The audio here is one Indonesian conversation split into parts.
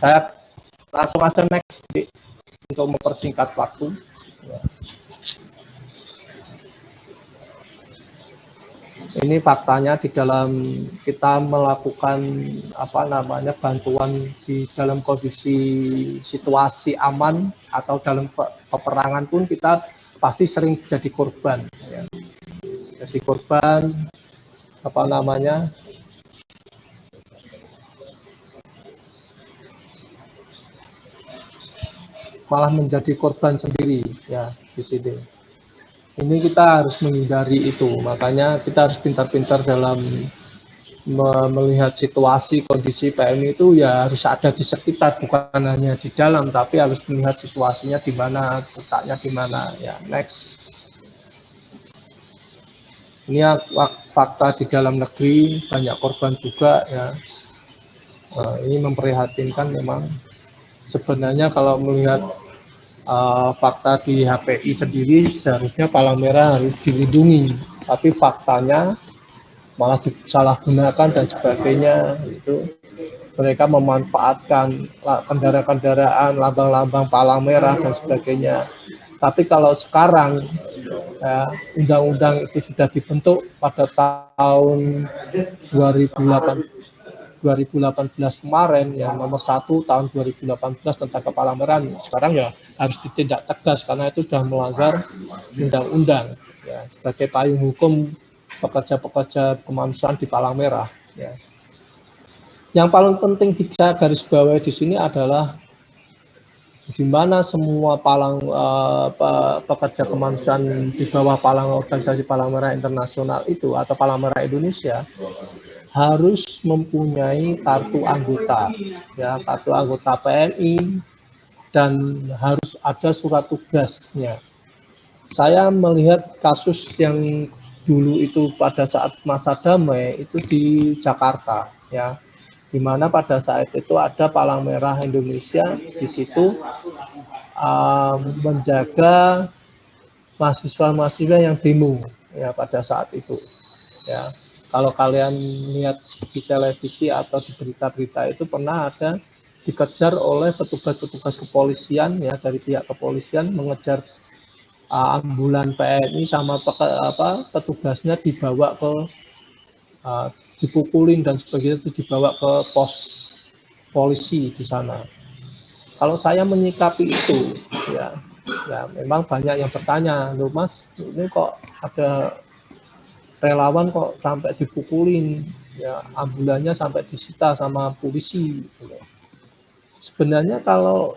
Saya langsung aja next untuk mempersingkat waktu. Ini faktanya di dalam kita melakukan bantuan di dalam kondisi situasi aman atau dalam peperangan pun kita pasti sering jadi korban. Ya. Jadi korban malah menjadi korban sendiri ya di sini. Ini kita harus menghindari itu, makanya kita harus pintar-pintar dalam melihat situasi kondisi PMI itu ya harus ada di sekitar, bukan hanya di dalam, tapi harus melihat situasinya di mana, letaknya di mana. Ya, next. Ini fakta di dalam negeri, banyak korban juga ya. Ini memprihatinkan memang. Sebenarnya kalau melihat fakta di HPI sendiri seharusnya palang merah harus dilindungi, tapi faktanya malah disalahgunakan dan sebagainya. Itu mereka memanfaatkan kendaraan-kendaraan, lambang-lambang palang merah dan sebagainya. Tapi kalau sekarang ya, undang-undang itu sudah dibentuk pada tahun 2018 kemarin, yang nomor 1 tahun 2018 tentang kepala merah, sekarang ya harus ditindak tegas karena itu sudah melanggar undang-undang ya, sebagai payung hukum pekerja-pekerja kemanusiaan di palang merah ya. Yang paling penting bisa garis bawahi di sini adalah di mana semua pekerja kemanusiaan di bawah organisasi palang merah internasional itu atau palang merah Indonesia harus mempunyai kartu anggota, ya, kartu anggota PMI, dan harus ada surat tugasnya. Saya melihat kasus yang dulu itu pada saat masa damai itu di Jakarta, ya, di mana pada saat itu ada palang merah Indonesia di situ menjaga mahasiswa-mahasiswa yang demo, ya, pada saat itu, ya. Kalau kalian lihat di televisi atau di berita-berita itu pernah ada dikejar oleh petugas-petugas kepolisian ya, dari pihak kepolisian mengejar ambulan PMI sama petugasnya dibawa ke dipukulin dan sebagainya, itu dibawa ke pos polisi di sana. Kalau saya menyikapi itu ya memang banyak yang bertanya, loh Mas, ini kok ada relawan kok sampai dipukulin, ya ambulannya sampai disita sama polisi. Sebenarnya kalau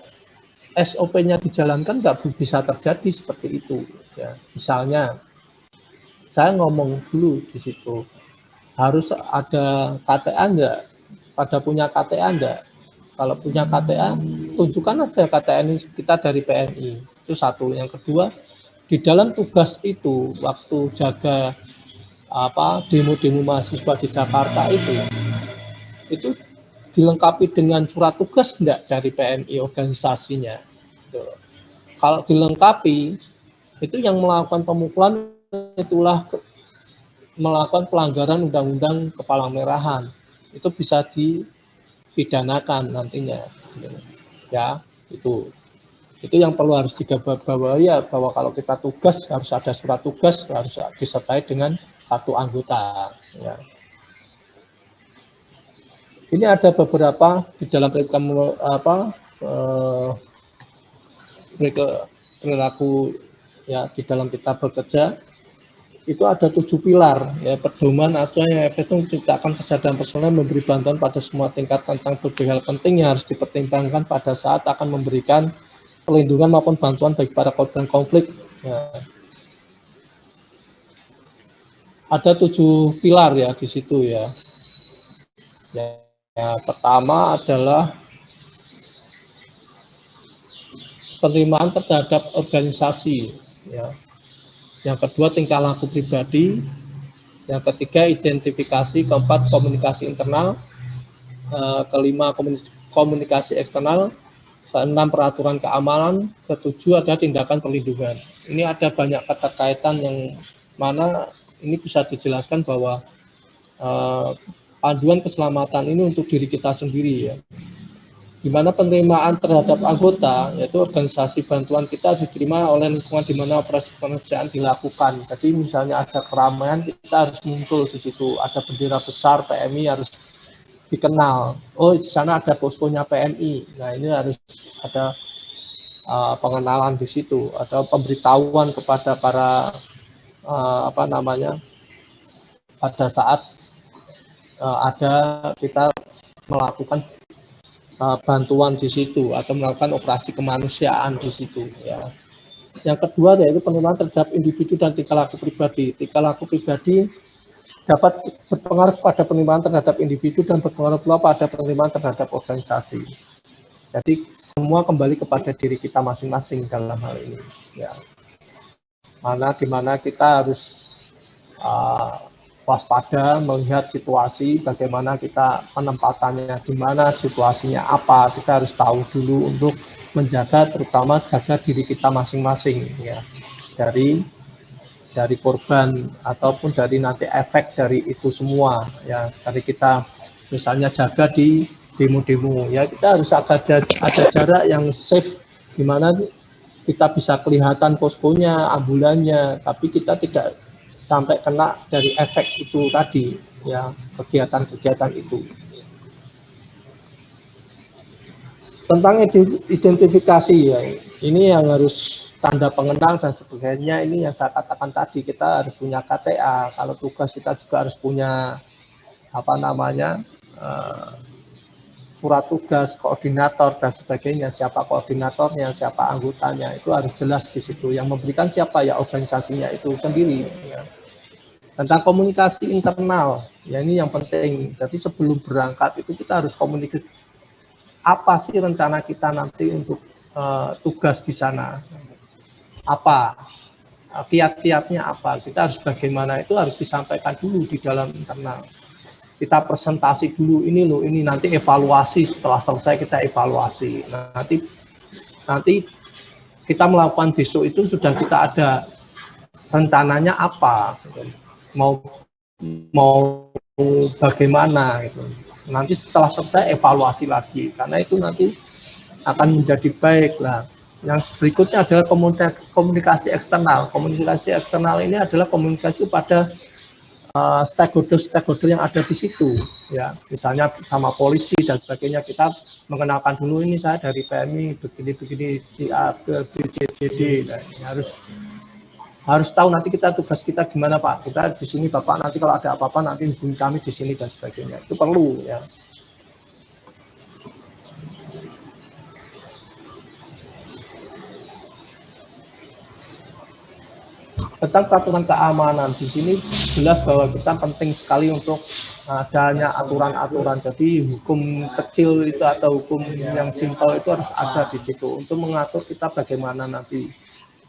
SOP-nya dijalankan nggak bisa terjadi seperti itu. Ya, misalnya, saya ngomong dulu di situ, harus ada KTA enggak? Pada punya KTA enggak? Kalau punya KTA, tunjukkan aja KTA ini kita dari PMI. Itu satu. Yang kedua, di dalam tugas itu, waktu jaga demo-demo mahasiswa di Jakarta itu dilengkapi dengan surat tugas enggak dari PMI organisasinya. Kalau dilengkapi, itu yang melakukan pemukulan itulah melakukan pelanggaran undang-undang kepalang merahan. Itu bisa dipidanakan nantinya. Ya, itu yang perlu harus digarisbawahi ya, bahwa kalau kita tugas harus ada surat tugas, harus disertai dengan kartu anggota. Ya. Ini ada beberapa di dalam perilaku ya di dalam kita bekerja itu ada 7 pilar ya, pedoman acuan yang efektif menciptakan kesadaran personal, memberi bantuan pada semua tingkat tentang berbagai hal penting yang harus dipertimbangkan pada saat akan memberikan perlindungan maupun bantuan bagi para korban konflik. Ya. Ada 7 pilar ya di situ ya. Ya, pertama adalah penerimaan terhadap organisasi. Ya. Yang kedua tingkah laku pribadi. Yang ketiga identifikasi. Keempat komunikasi internal. Kelima komunikasi eksternal. Keenam peraturan keamanan. Ketujuh ada tindakan perlindungan. Ini ada banyak keterkaitan yang mana ini bisa dijelaskan bahwa panduan keselamatan ini untuk diri kita sendiri ya. di mana penerimaan terhadap anggota, yaitu organisasi bantuan kita harus diterima oleh lingkungan di mana operasi kemanusiaan dilakukan. Jadi misalnya ada keramaian, kita harus muncul di situ. Ada bendera besar PMI harus dikenal. Oh, di sana ada poskonya PMI. Nah, ini harus ada pengenalan di situ, atau pemberitahuan kepada para pada saat ada kita melakukan bantuan di situ atau melakukan operasi kemanusiaan di situ ya. Yang kedua yaitu penerimaan terhadap individu dan tingkah laku pribadi. Tingkah laku pribadi dapat berpengaruh pada penerimaan terhadap individu dan berpengaruh pula pada penerimaan terhadap organisasi. Jadi semua kembali kepada diri kita masing-masing dalam hal ini ya. Dimana kita harus waspada melihat situasi, bagaimana kita penempatannya, di mana situasinya apa, kita harus tahu dulu untuk menjaga, terutama jaga diri kita masing-masing ya, dari korban ataupun dari nanti efek dari itu semua ya. Dari kita misalnya jaga di demo-demo ya, kita harus ada jarak yang safe, di mana kita bisa kelihatan poskonya, ambulannya, tapi kita tidak sampai kena dari efek itu tadi ya, kegiatan-kegiatan itu. Tentang identifikasi ya, ini yang harus tanda pengenal dan sebagainya, ini yang saya katakan tadi, kita harus punya KTA. Kalau tugas kita juga harus punya surat tugas, koordinator dan sebagainya, siapa koordinatornya, siapa anggotanya, itu harus jelas di situ. Yang memberikan siapa ya, organisasinya itu sendiri ya. Tentang komunikasi internal, ya ini yang penting. Jadi sebelum berangkat itu kita harus komunikasi, apa sih rencana kita nanti untuk tugas di sana, apa kiat-kiatnya apa, kita harus bagaimana, itu harus disampaikan dulu di dalam internal. Kita presentasi dulu, ini loh, ini nanti evaluasi, setelah selesai kita evaluasi. Nanti kita melakukan besok itu sudah kita ada rencananya apa, mau bagaimana gitu. Nanti setelah selesai evaluasi lagi, karena itu nanti akan menjadi baik lah. Yang berikutnya adalah komunikasi eksternal. Komunikasi eksternal ini adalah komunikasi pada stakeholder yang ada di situ ya, misalnya sama polisi dan sebagainya, kita mengenalkan dulu, ini saya dari PMI begini di A ke B C D. Nah, harus tahu nanti kita tugas kita gimana Pak, kita di sini Bapak, nanti kalau ada apa-apa nanti hubungi kami di sini dan sebagainya, itu perlu ya. Tentang peraturan keamanan, di sini jelas bahwa kita penting sekali untuk adanya aturan-aturan. Jadi hukum kecil itu atau hukum yang simpel itu harus ada di situ untuk mengatur kita bagaimana nanti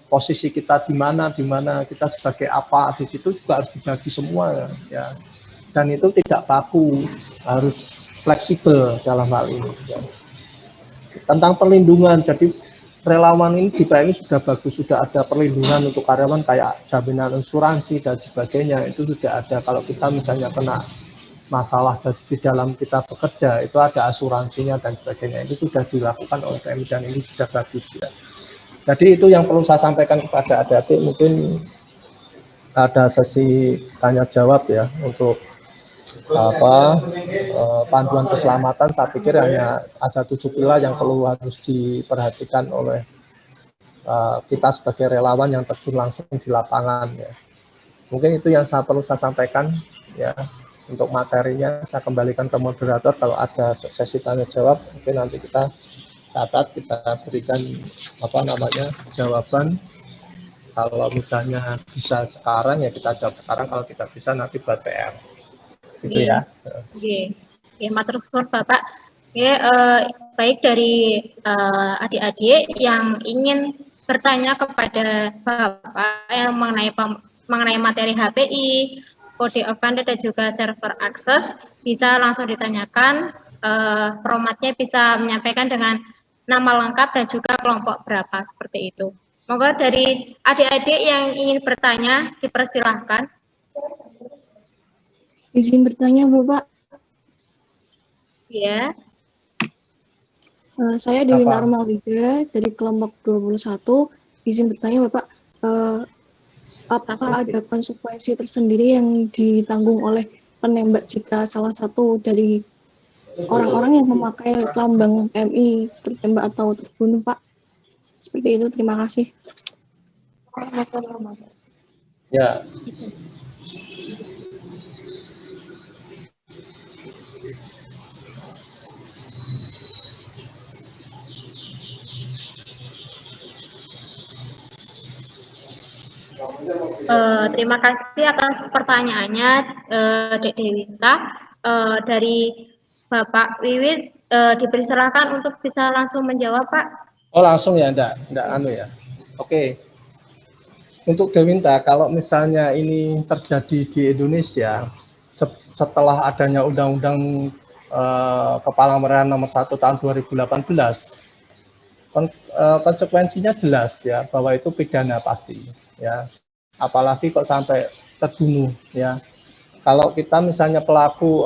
posisi kita di mana kita sebagai apa, di situ juga harus dibagi semua ya. Dan itu tidak baku, harus fleksibel dalam hal ini ya. Tentang perlindungan, jadi relawan ini di PMI sudah bagus, sudah ada perlindungan untuk karyawan kayak jaminan asuransi dan sebagainya, itu sudah ada. Kalau kita misalnya kena masalah di dalam kita bekerja, itu ada asuransinya dan sebagainya, itu sudah dilakukan oleh PMI dan ini sudah bagus ya. Jadi itu yang perlu saya sampaikan kepada adik-adik. Mungkin ada sesi tanya jawab ya untuk panduan keselamatan. Saya pikir hanya ada 7 pilar yang perlu harus diperhatikan oleh kita sebagai relawan yang terjun langsung di lapangan ya. Mungkin itu yang perlu saya sampaikan ya. Untuk materinya saya kembalikan ke moderator, kalau ada sesi tanya jawab mungkin nanti kita catat, kita berikan jawaban. Kalau misalnya bisa sekarang ya kita jawab sekarang, kalau tidak bisa nanti buat PR. Gitu ya. Oke, matur suwun Bapak. Baik dari adik-adik yang ingin bertanya kepada Bapak yang mengenai materi HPI, kode of conduct dan juga server access, bisa langsung ditanyakan. Formatnya bisa menyampaikan dengan nama lengkap dan juga kelompok berapa, seperti itu. Monggo dari adik-adik yang ingin bertanya dipersilahkan. Izin bertanya Bapak. Ya. Saya Dewi Apa? Narmalida dari kelompok 21. Izin bertanya Bapak, apakah ada konsekuensi tersendiri yang ditanggung oleh penembak jika salah satu dari orang-orang yang memakai lambang PMI tertembak atau terbunuh, Pak? Seperti itu, terima kasih. Ya, Terima kasih atas pertanyaannya, Dek Dewita. Dari Bapak Wiwit, dipersilakan untuk bisa langsung menjawab, Pak. oh langsung ya, enggak anu ya. Oke. Untuk Dewinta, kalau misalnya ini terjadi di Indonesia setelah adanya Undang-Undang Kepalamerahan Nomor 1 Tahun 2018, konsekuensinya jelas ya bahwa itu pidana pasti ya. Apalagi kok sampai terbunuh ya. Kalau kita misalnya pelaku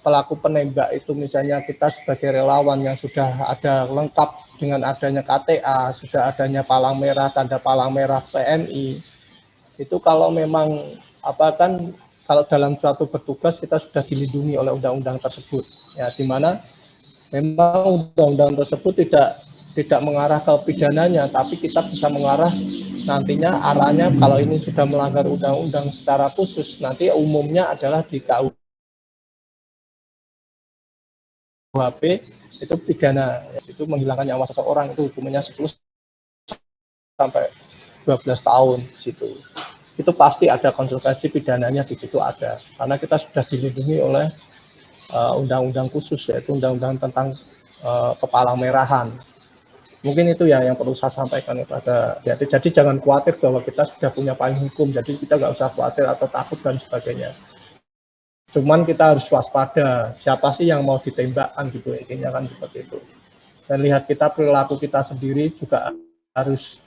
pelaku penembak itu misalnya kita sebagai relawan yang sudah ada lengkap dengan adanya KTA, sudah adanya palang merah, tanda palang merah PMI, itu kalau memang kalau dalam suatu bertugas kita sudah dilindungi oleh undang-undang tersebut ya, di mana memang undang-undang tersebut tidak mengarah ke pidananya, tapi kita bisa mengarah nantinya arahnya kalau ini sudah melanggar undang-undang secara khusus, nanti umumnya adalah di KUHP itu pidana, itu menghilangkan nyawa seseorang, itu hukumannya 10 sampai 12 tahun situ. Itu pasti ada konsekuensi pidananya di situ ada, karena kita sudah dilindungi oleh undang-undang khusus, yaitu undang-undang tentang kepalang merahan. Mungkin itu ya yang perlu saya sampaikan kepada ya. Jadi jangan khawatir bahwa kita sudah punya payung hukum, jadi kita nggak usah khawatir atau takut dan sebagainya. Cuman kita harus waspada, siapa sih yang mau ditembakkan gitu, intinya kan seperti itu. Dan lihat kita, perilaku kita sendiri juga harus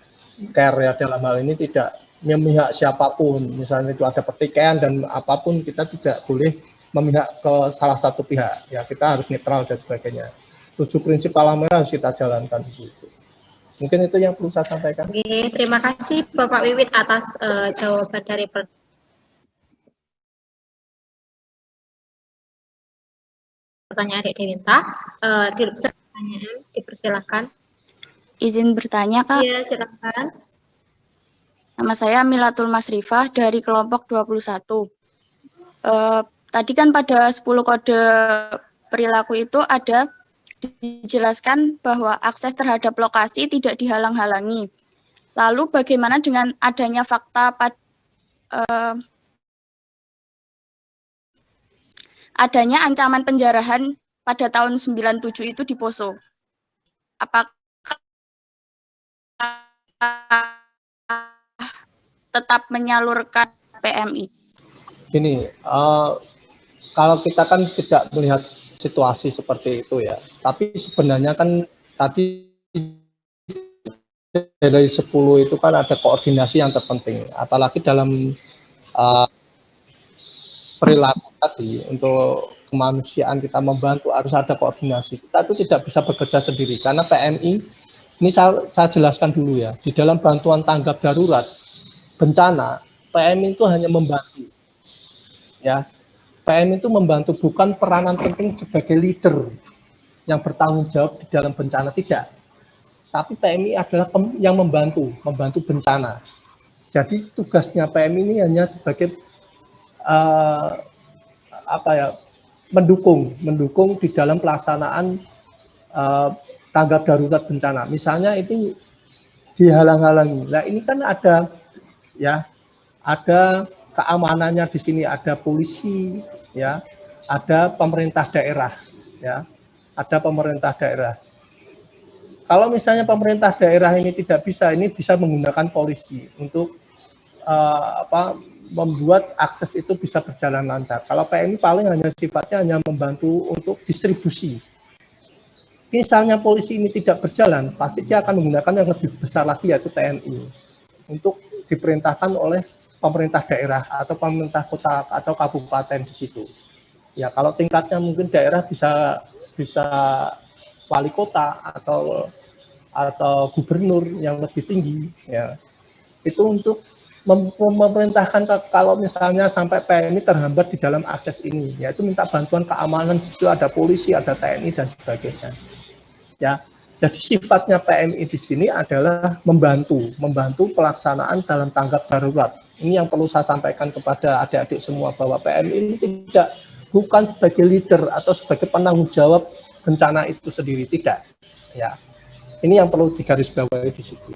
care ya, dalam hal ini tidak memihak siapapun, misalnya itu ada pertikaian dan apapun, kita tidak boleh memihak ke salah satu pihak ya, kita harus netral dan sebagainya. 7 prinsip palang merah harus kita jalankan di situ. Mungkin itu yang perlu saya sampaikan. Oke, terima kasih Bapak Wiwit atas jawaban dari pertanyaan Dek Dewinta. Pertanyaan, dipersilakan. Izin bertanya, Kak. Iya, silakan. Nama saya Milatul Masrifah dari kelompok 21. Tadi kan pada 10 kode perilaku itu ada dijelaskan bahwa akses terhadap lokasi tidak dihalang-halangi. Lalu bagaimana dengan adanya fakta adanya ancaman penjarahan pada tahun 97 itu di Poso? Apakah tetap menyalurkan PMI? Ini kalau kita kan tidak melihat situasi seperti itu ya, tapi sebenarnya kan tadi dari 10 itu kan ada koordinasi yang terpenting, apalagi dalam perilaku tadi untuk kemanusiaan kita membantu harus ada koordinasi. Kita itu tidak bisa bekerja sendiri karena PMI ini saya jelaskan dulu ya, di dalam bantuan tanggap darurat bencana PMI itu hanya membantu ya. PMI itu membantu, bukan peranan penting sebagai leader yang bertanggung jawab di dalam bencana, tidak. Tapi PMI adalah yang membantu bencana. Jadi tugasnya PMI ini hanya sebagai mendukung di dalam pelaksanaan tanggap darurat bencana. Misalnya itu dihalang-halangi. Nah, ini kan ada keamanannya di sini, ada polisi ya, ada pemerintah daerah ya, ada pemerintah daerah. Kalau misalnya pemerintah daerah ini tidak bisa, ini bisa menggunakan polisi untuk membuat akses itu bisa berjalan lancar. Kalau PMI paling sifatnya hanya membantu untuk distribusi. Misalnya polisi ini tidak berjalan, pasti dia akan menggunakan yang lebih besar lagi, yaitu TNI, untuk diperintahkan oleh pemerintah daerah atau pemerintah kota atau kabupaten di situ. Ya, kalau tingkatnya mungkin daerah bisa wali kota atau gubernur yang lebih tinggi, ya itu untuk memerintahkan kalau misalnya sampai PMI terhambat di dalam akses ini, yaitu minta bantuan keamanan, situ ada polisi, ada TNI dan sebagainya. Ya, jadi sifatnya PMI di sini adalah membantu pelaksanaan dalam tanggap darurat. Ini yang perlu saya sampaikan kepada adik-adik semua, bahwa PMI ini bukan sebagai leader atau sebagai penanggung jawab bencana itu sendiri, tidak. Ya, ini yang perlu digarisbawahi di situ.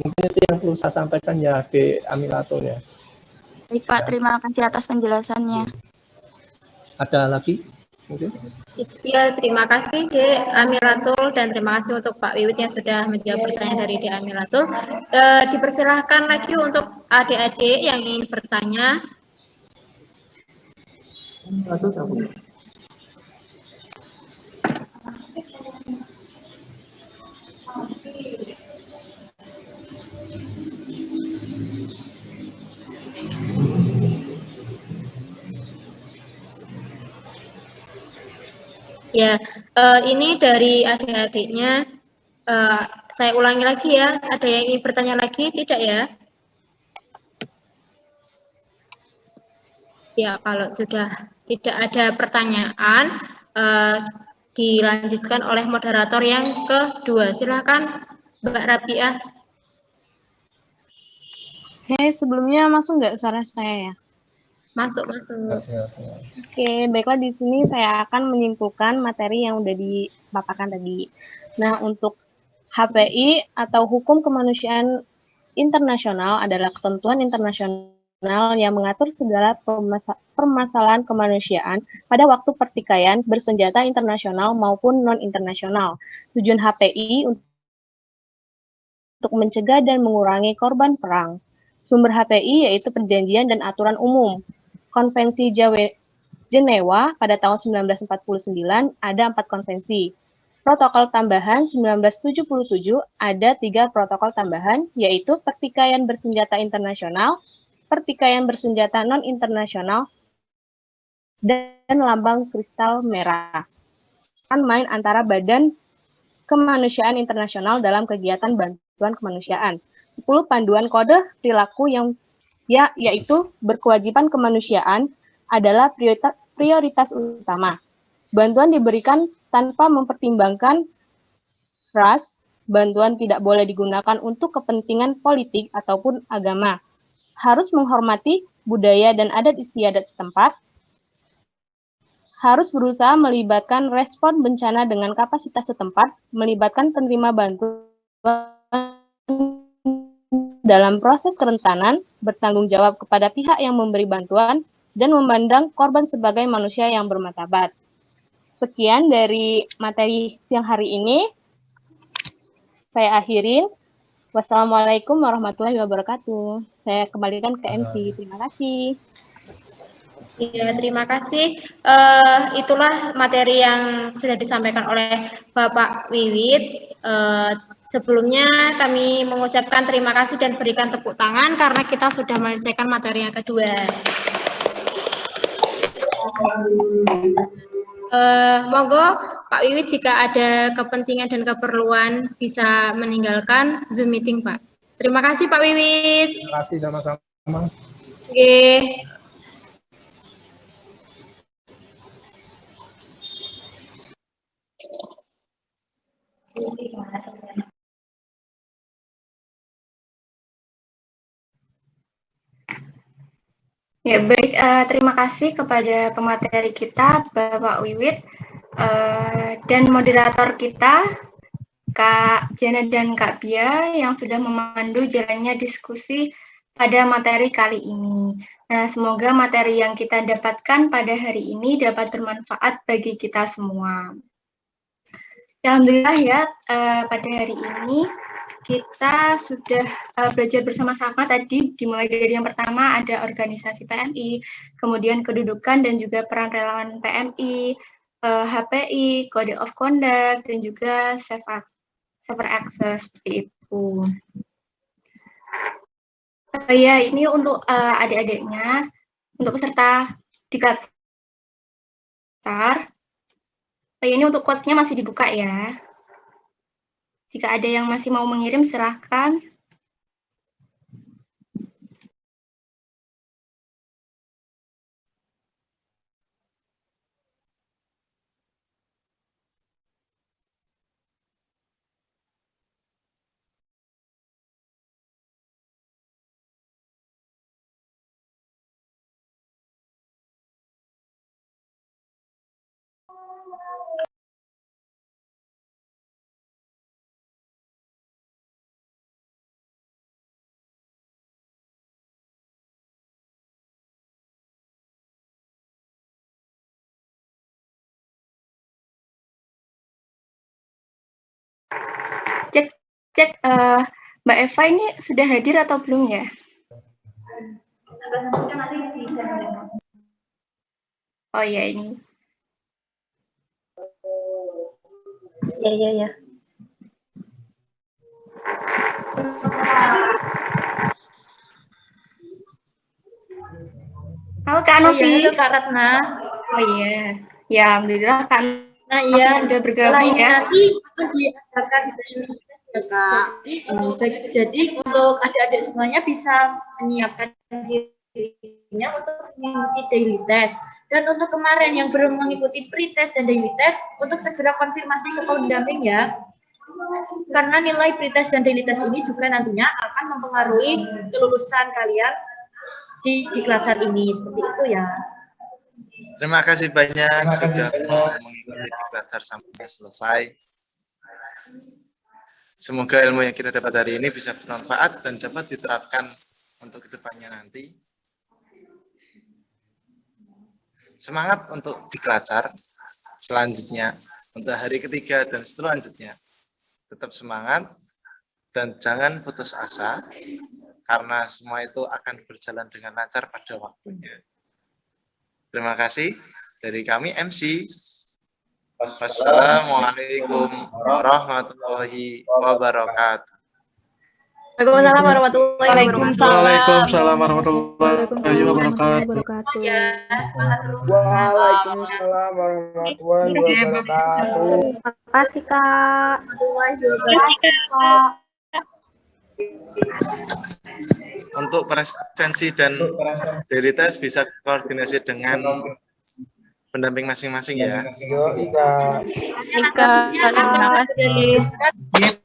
Mungkin itu yang perlu saya sampaikan ya, di Amilatul ya. Baik Pak, terima kasih atas penjelasannya. Ada lagi? Mungkin? Ya, terima kasih D. Amilatul, dan terima kasih untuk Pak Wiwit yang sudah menjawab pertanyaan dari D. Amilatul. Dipersilahkan lagi untuk adik-adik yang ingin bertanya. Ya, ini dari adik-adiknya. Saya ulangi lagi ya, ada yang ingin bertanya lagi? Tidak ya? Ya, kalau sudah tidak ada pertanyaan, dilanjutkan oleh moderator yang kedua. Silakan Mbak Rabiah. Sebelumnya masuk nggak suara saya ya? Masuk. Oke, baiklah, di sini saya akan menyimpulkan materi yang udah dipaparkan tadi. Nah, untuk HPI atau Hukum Kemanusiaan Internasional adalah ketentuan internasional yang mengatur segala permasalahan kemanusiaan pada waktu pertikaian bersenjata internasional maupun non-internasional. Tujuan HPI untuk mencegah dan mengurangi korban perang. Sumber HPI yaitu perjanjian dan aturan umum. Konvensi Jenewa pada tahun 1949 ada 4 konvensi. Protokol tambahan 1977 ada 3 protokol tambahan, yaitu pertikaian bersenjata internasional, pertikaian bersenjata non-internasional, dan lambang kristal merah. Main antara Badan Kemanusiaan Internasional dalam kegiatan bantuan kemanusiaan. 10 panduan kode perilaku yang yaitu berkewajiban kemanusiaan adalah prioritas utama. Bantuan diberikan tanpa mempertimbangkan ras, bantuan tidak boleh digunakan untuk kepentingan politik ataupun agama. Harus menghormati budaya dan adat istiadat setempat. Harus berusaha melibatkan respon bencana dengan kapasitas setempat, melibatkan penerima bantuan dalam proses kerentanan, bertanggung jawab kepada pihak yang memberi bantuan, dan memandang korban sebagai manusia yang bermartabat. Sekian dari materi siang hari ini. Saya akhirin. Wassalamualaikum warahmatullahi wabarakatuh. Saya kembalikan ke MC. Terima kasih. Ya, terima kasih. Itulah materi yang sudah disampaikan oleh Bapak Wiwit. Sebelumnya kami mengucapkan terima kasih dan berikan tepuk tangan karena kita sudah menyelesaikan materi yang kedua. Monggo Pak Wiwit, jika ada kepentingan dan keperluan bisa meninggalkan Zoom meeting, Pak. Terima kasih Pak Wiwit. Terima kasih, sama-sama. Oke. Ya, baik, terima kasih kepada pemateri kita, Bapak Wiwit, dan moderator kita, Kak Jana dan Kak Bia, yang sudah memandu jalannya diskusi pada materi kali ini. Nah, semoga materi yang kita dapatkan pada hari ini dapat bermanfaat bagi kita semua. Alhamdulillah ya, pada hari ini kita sudah belajar bersama-sama tadi, dimulai dari yang pertama ada organisasi PMI, kemudian kedudukan dan juga peran relawan PMI, HPI, Code of Conduct, dan juga Safer Access, seperti itu. Ya, ini untuk adik-adiknya, untuk peserta Diklat STAR, Oh ya, ini untuk quotes-nya masih dibuka ya. Jika ada yang masih mau mengirim, silahkan. Cek Mbak Eva ini sudah hadir atau belum ya? Oh ya, ini. Ya. Halo Kak Novi. Halo Kak Ratna. Oh iya. Ya, alhamdulillah Kak Nah, Novi iya, sudah setelah bergabung ini ya. nanti akan diadakan ini ya Kak. Jadi untuk adik-adik semuanya bisa menyiapkan dirinya untuk mengikuti daily test. Dan untuk kemarin yang belum mengikuti pre-test dan daily test, untuk segera konfirmasi ke pendamping ya. Karena nilai pre-test dan daily test ini juga nantinya akan mempengaruhi kelulusan kalian di diklat saat ini. Seperti itu ya. Terima kasih banyak sudah mengikuti diklat sampai selesai. Semoga ilmu yang kita dapat hari ini bisa bermanfaat dan dapat diterapkan untuk kedepannya nanti. Semangat untuk dikelacar selanjutnya, untuk hari ketiga dan selanjutnya. Tetap semangat dan jangan putus asa, karena semua itu akan berjalan dengan lancar pada waktunya. Terima kasih dari kami MC. Wassalamualaikum warahmatullahi wabarakatuh. Waalaikumsalam warahmatullahi wabarakatuh. Waalaikumsalam warahmatullahi wabarakatuh. Ya, semangat terus. Waalaikumsalam warahmatullahi wabarakatuh. Terima kasih Kak. Untuk presensi dan daily test bisa koordinasi dengan pendamping masing-masing ya. Yo, Ika. Terima kasih.